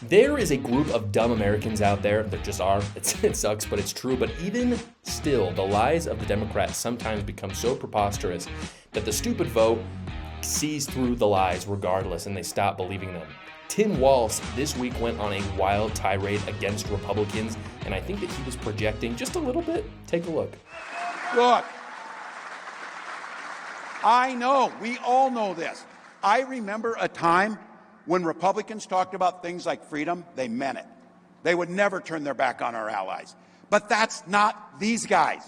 There is a group of dumb Americans out there. There just are. It sucks, but it's true. But even still, the lies of the Democrats sometimes become so preposterous that the stupid vote sees through the lies regardless, and they stop believing them. Tim Walz this week went on a wild tirade against Republicans, and I think that he was projecting just a little bit. Take a look. Look, I know, we all know this. I remember a time when Republicans talked about things like freedom, they meant it. They would never turn their back on our allies. But that's not these guys.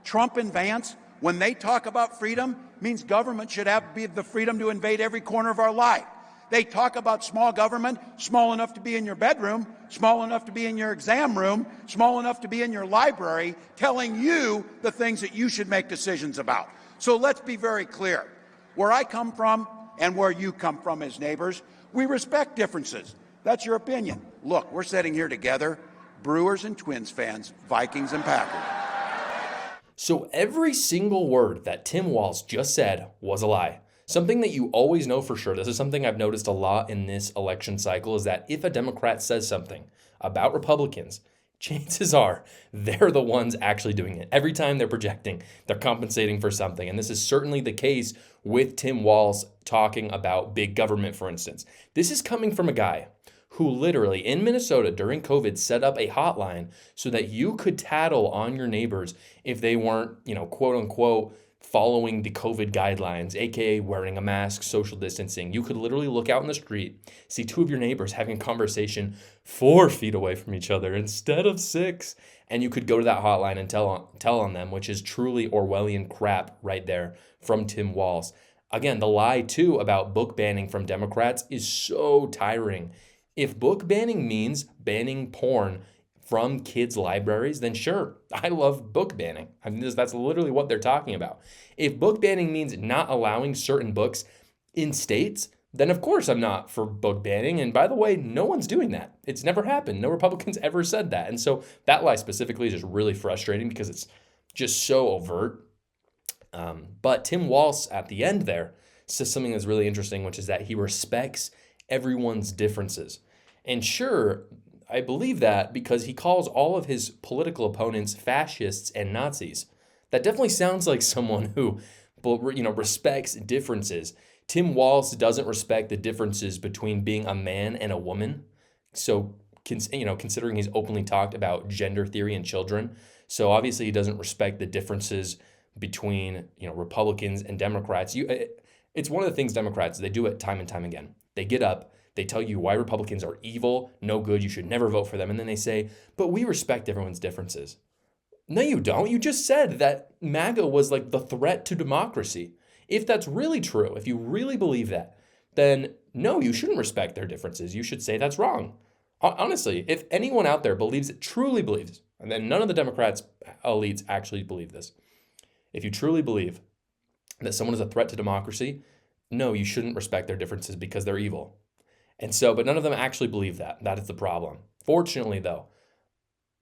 Trump and Vance, when they talk about freedom, means government should have the freedom to invade every corner of our life. They talk about small government, small enough to be in your bedroom, small enough to be in your exam room, small enough to be in your library, telling you the things that you should make decisions about. So let's be very clear. Where I come from and where you come from as neighbors, we respect differences. That's your opinion. Look, we're sitting here together, Brewers and Twins fans, Vikings and Packers. So every single word that Tim Walz just said was a lie. Something that you always know for sure, this is something I've noticed a lot in this election cycle, is that if a Democrat says something about Republicans, chances are they're the ones actually doing it. Every time they're projecting, they're compensating for something. And this is certainly the case with Tim Walz talking about big government, for instance. This is coming from a guy who literally in Minnesota during COVID set up a hotline so that you could tattle on your neighbors if they weren't, quote unquote, following the COVID guidelines, aka wearing a mask, social distancing. You could literally look out in the street, see two of your neighbors having a conversation 4 feet away from each other instead of 6, and you could go to that hotline and tell on them, which is truly Orwellian crap right there from Tim Walz. Again, the lie too about book banning from Democrats is so tiring. If book banning means banning porn from kids' libraries, then sure, I love book banning. I mean, that's literally what they're talking about. If book banning means not allowing certain books in states, then of course I'm not for book banning. And by the way, no one's doing that. It's never happened. No Republicans ever said that. And so that lie specifically is just really frustrating because it's just so overt. But Tim Walz at the end there says something that's really interesting, which is that he respects everyone's differences. And sure, I believe that because he calls all of his political opponents fascists and Nazis. That definitely sounds like someone who, respects differences. Tim Walz doesn't respect the differences between being a man and a woman. So, considering he's openly talked about gender theory and children, so obviously he doesn't respect the differences between, Republicans and Democrats. It's one of the things Democrats, they do it time and time again. They get up, they tell you why Republicans are evil, no good, you should never vote for them. And then they say, but we respect everyone's differences. No, you don't. You just said that MAGA was like the threat to democracy. If that's really true, if you really believe that, then no, you shouldn't respect their differences. You should say that's wrong. Honestly, if anyone out there truly believes, and then none of the Democrats' elites actually believe this, if you truly believe that someone is a threat to democracy, no, you shouldn't respect their differences because they're evil. And so, but none of them actually believe that. That is the problem. Fortunately, though,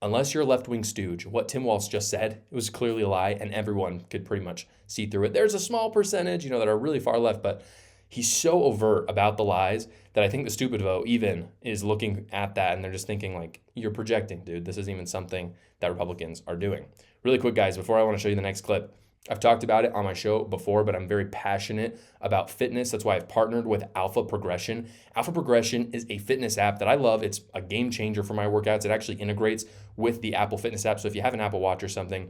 unless you're a left-wing stooge, what Tim Walz just said, it was clearly a lie, and everyone could pretty much see through it. There's a small percentage, that are really far left, but he's so overt about the lies that I think the stupid vote even is looking at that, and they're just thinking, like, you're projecting, dude. This isn't even something that Republicans are doing. Really quick, guys, before I want to show you the next clip, I've talked about it on my show before, but I'm very passionate about fitness. That's why I've partnered with Alpha Progression. Alpha Progression is a fitness app that I love. It's a game changer for my workouts. It actually integrates with the Apple Fitness app. So if you have an Apple Watch or something,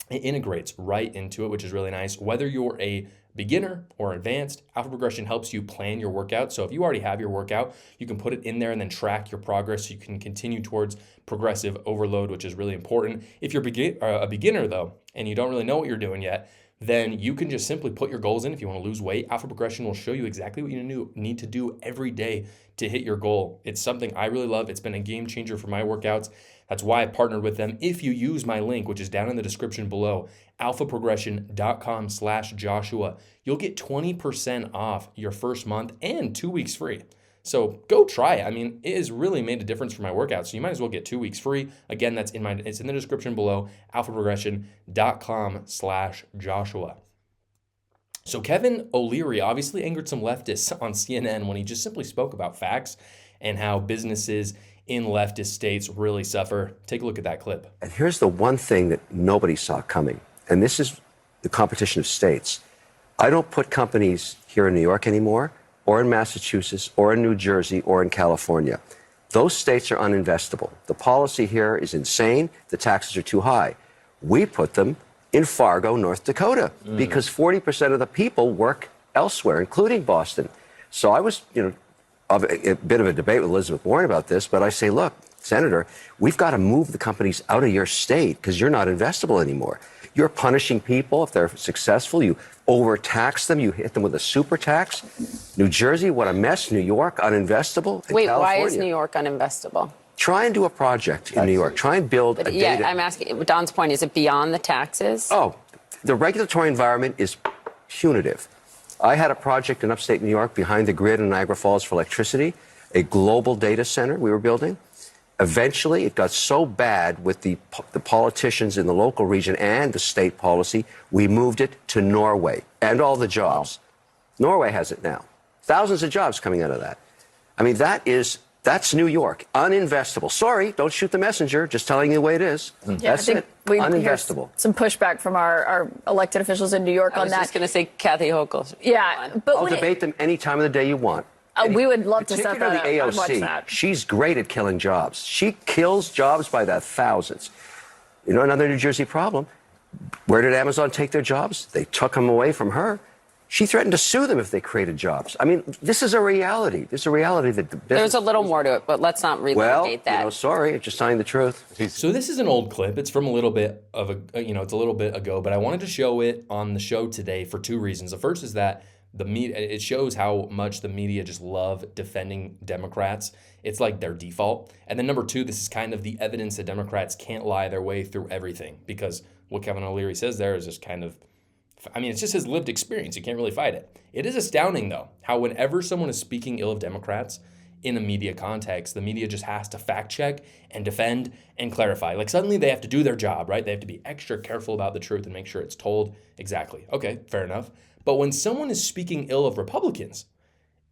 it integrates right into it, which is really nice. Whether you're a beginner or advanced, Alpha Progression helps you plan your workout. So if you already have your workout, you can put it in there and then track your progress so you can continue towards progressive overload, which is really important. If you're a beginner though, and you don't really know what you're doing yet, then you can just simply put your goals in. If you want to lose weight, Alpha Progression will show you exactly what you need to do every day to hit your goal. It's something I really love. It's been a game changer for my workouts. That's why I partnered with them. If you use my link, which is down in the description below, alphaprogression.com/Joshua, you'll get 20% off your first month and 2 weeks free. So go try it. I mean, it has really made a difference for my workouts. So you might as well get 2 weeks free. Again, it's in the description below, alphaprogression.com/Joshua. So Kevin O'Leary obviously angered some leftists on CNN when he just simply spoke about facts. and how businesses in leftist states really suffer. Take a look at that clip. And here's the one thing that nobody saw coming, and this is the competition of states. I don't put companies here in New York anymore, or in Massachusetts, or in New Jersey, or in California. Those states are uninvestable. The policy here is insane. The taxes are too high. We put them in Fargo, North Dakota, because 40% of the people work elsewhere, including Boston. So I was, a bit of a debate with Elizabeth Warren about this, but I say, look, Senator, we've got to move the companies out of your state because you're not investable anymore. You're punishing people if they're successful. You overtax them. You hit them with a super tax. New Jersey, what a mess. New York, uninvestable. And Wait, California, why is New York uninvestable? Try and do a project in New York. Try and build a Yeah, data. I'm asking, Don's point, is it beyond the taxes? Oh, the regulatory environment is punitive. I had a project in upstate New York behind the grid in Niagara Falls for electricity, a global data center we were building. Eventually, it got so bad with the politicians in the local region and the state policy, we moved it to Norway and all the jobs. Norway has it now. Thousands of jobs coming out of that. I mean, that's New York, uninvestable. Sorry, don't shoot the messenger, just telling you the way it is. Yeah, That's it, uninvestable. Some pushback from our elected officials in New York I on was that. just going to say Kathy Hochul. Yeah, but I'll debate them any time of the day you want. we would love to set that up. Particularly I'd watch AOC, that. she's great at killing jobs. She kills jobs by the thousands. Another New Jersey problem. Where did Amazon take their jobs? They took them away from her. She threatened to sue them if they created jobs. I mean, this is a reality. There's a reality that the business... There's a little more to it, but let's not relitigate that. Sorry, I'm just telling the truth. So this is an old clip. It's from a little bit of it's a little bit ago, but I wanted to show it on the show today for two reasons. The first is that the media, it shows how much the media just love defending Democrats. It's like their default. And then number two, this is kind of the evidence that Democrats can't lie their way through everything, because what Kevin O'Leary says there is just kind of, it's just his lived experience. You can't really fight it. It is astounding, though, how whenever someone is speaking ill of Democrats in a media context, the media just has to fact check and defend and clarify. Like suddenly they have to do their job, right? They have to be extra careful about the truth and make sure it's told exactly. Okay, fair enough. But when someone is speaking ill of Republicans,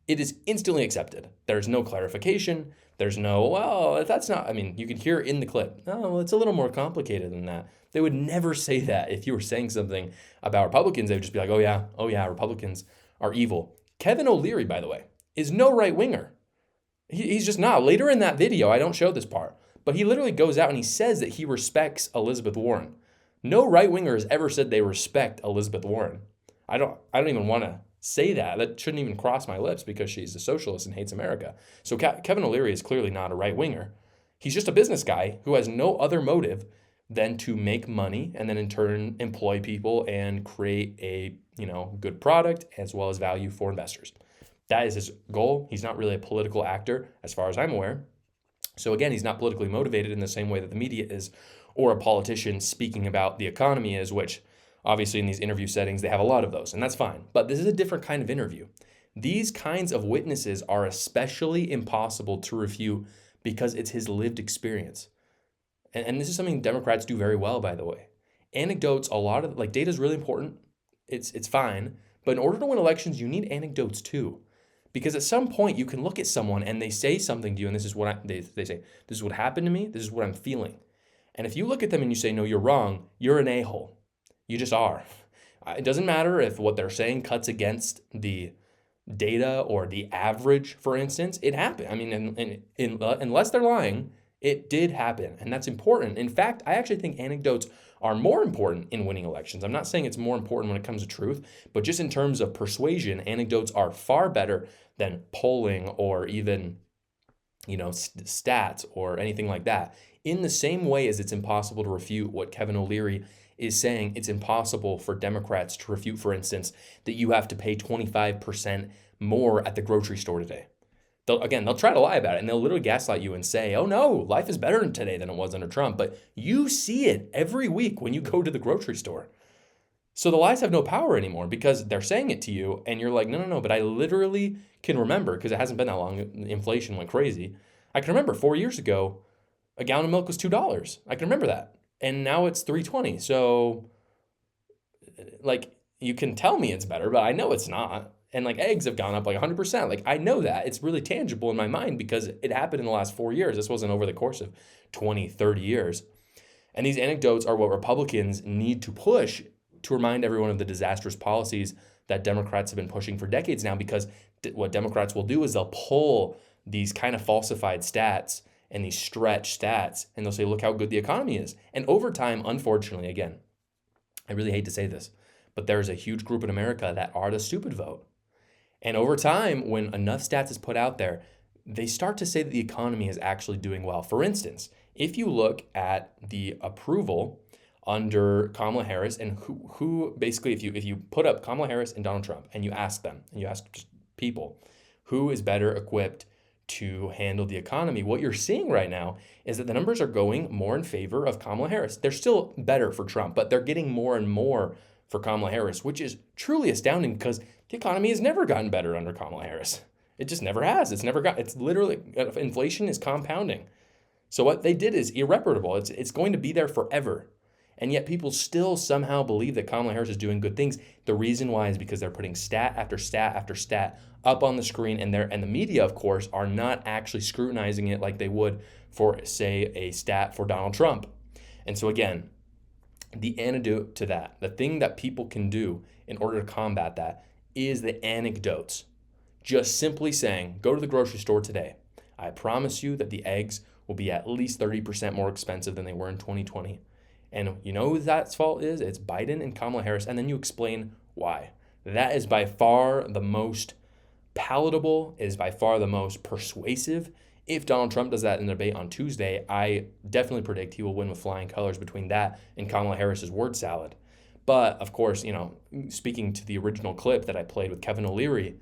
it is instantly accepted. There's no clarification. There's no, well, that's not, you can hear in the clip, no, well, it's a little more complicated than that. They would never say that if you were saying something about Republicans. They would just be like, oh yeah, Republicans are evil. Kevin O'Leary, by the way, is no right-winger. He's just not. Later in that video, I don't show this part, but he literally goes out and he says that he respects Elizabeth Warren. No right-winger has ever said they respect Elizabeth Warren. I don't even want to say that. That shouldn't even cross my lips because she's a socialist and hates America. So Kevin O'Leary is clearly not a right-winger. He's just a business guy who has no other motive than to make money and then in turn employ people and create a good product as well as value for investors. That is his goal. He's not really a political actor as far as I'm aware. So again, he's not politically motivated in the same way that the media is, or a politician speaking about the economy is, which obviously in these interview settings, they have a lot of those, and that's fine. But this is a different kind of interview. These kinds of witnesses are especially impossible to refute because it's his lived experience. And this is something Democrats do very well, by the way. Anecdotes, a lot of, data is really important. It's fine. But in order to win elections, you need anecdotes too. Because at some point, you can look at someone and they say something to you, and this is what they say, this is what happened to me, this is what I'm feeling. And if you look at them and you say, no, you're wrong, you're an a-hole. You just are. It doesn't matter if what they're saying cuts against the data or the average, for instance. It happened. Unless they're lying, it did happen, and that's important. In fact, I actually think anecdotes are more important in winning elections. I'm not saying it's more important when it comes to truth, but just in terms of persuasion, anecdotes are far better than polling or even, stats or anything like that. In the same way as it's impossible to refute what Kevin O'Leary is saying, it's impossible for Democrats to refute, for instance, that you have to pay 25% more at the grocery store today. They'll try to lie about it, and they'll literally gaslight you and say, oh no, life is better today than it was under Trump. But you see it every week when you go to the grocery store. So the lies have no power anymore because they're saying it to you, and you're like, no, but I literally can remember, because it hasn't been that long, inflation went crazy. I can remember 4 years ago, a gallon of milk was $2. I can remember that. And now it's $3.20. So, you can tell me it's better, but I know it's not. And like eggs have gone up like 100%. Like I know that. It's really tangible in my mind because it happened in the last 4 years. This wasn't over the course of 20, 30 years. And these anecdotes are what Republicans need to push to remind everyone of the disastrous policies that Democrats have been pushing for decades now, because what Democrats will do is they'll pull these kind of falsified stats and these stretch stats, and they'll say, look how good the economy is. And over time, unfortunately, again, I really hate to say this, but there's a huge group in America that are the stupid vote. And over time, when enough stats is put out there, they start to say that the economy is actually doing well. For instance, if you look at the approval under Kamala Harris, and who basically, if you put up Kamala Harris and Donald Trump and you ask them, and you ask just people, who is better equipped to handle the economy, what you're seeing right now is that the numbers are going more in favor of Kamala Harris. They're still better for Trump, but they're getting more and more for Kamala Harris, which is truly astounding because the economy has never gotten better under Kamala Harris. It just never has. It's literally, inflation is compounding. So what they did is irreparable. It's going to be there forever. And yet people still somehow believe that Kamala Harris is doing good things. The reason why is because they're putting stat after stat after stat up on the screen, and the media, of course, are not actually scrutinizing it like they would for, say, a stat for Donald Trump. And so again, the antidote to that, the thing that people can do in order to combat that, is the anecdotes. Just simply saying, go to the grocery store today. I promise you that the eggs will be at least 30% more expensive than they were in 2020. And you know who that's fault is? It's Biden and Kamala Harris. And then you explain why. That is by far the most palatable, is by far the most persuasive. If Donald Trump does that in the debate on Tuesday, I definitely predict he will win with flying colors between that and Kamala Harris's word salad. But of course, speaking to the original clip that I played with Kevin O'Leary,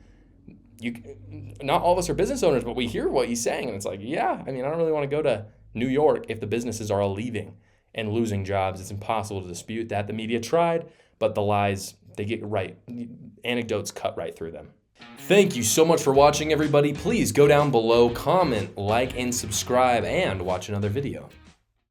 not all of us are business owners, but we hear what he's saying. And it's like, yeah, I don't really want to go to New York if the businesses are all leaving and losing jobs. It's impossible to dispute that. The media tried, but the lies, they get right. Anecdotes cut right through them. Thank you so much for watching, everybody. Please go down below, comment, like, and subscribe, and watch another video.